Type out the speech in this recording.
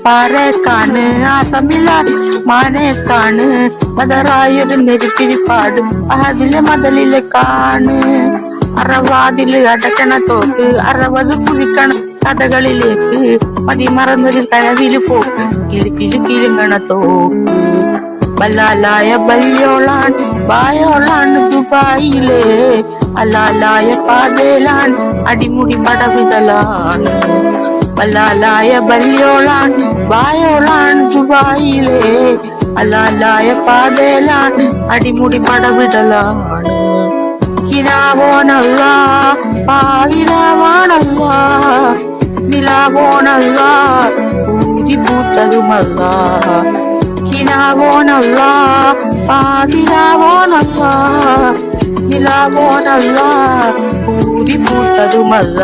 പാറെ കാണ് ആ തമിഴാടി മാനെ കാണ് മദറായൊരു നെരുപ്പിരിപ്പാട് അതിലെ മതലിലെ കാണ് അറവാതില് അടക്കണ തോക്ക് 60 കുഴിക്കണ കഥകളിലേക്ക് മതിമറന്നൊരു കനവില് പോക്ക് കിലുങ്ങണ തോക്ക് ബലാലായ ബല്യോളാണ് ബായോളാണ് ദുബായിലെ അലാലായ പാതയിലാണ് അടിമുടി മടവിതലാണ് ബലാലായ ബല്യോളാണ് ബായോളാണ് ദുബായിലെ അലാലായ പാതയിലാണ് അടിമുടി മടവിടലാണ് കിനാവോനല്ല പാകിനാവാനല്ല നിലാവോനല്ല ഊതി പൂത്തതുമല്ല കിനാവോനല്ല പാകിനാവോനല്ല നിലാവോനല്ല ഊതി പൂത്തതുമല്ല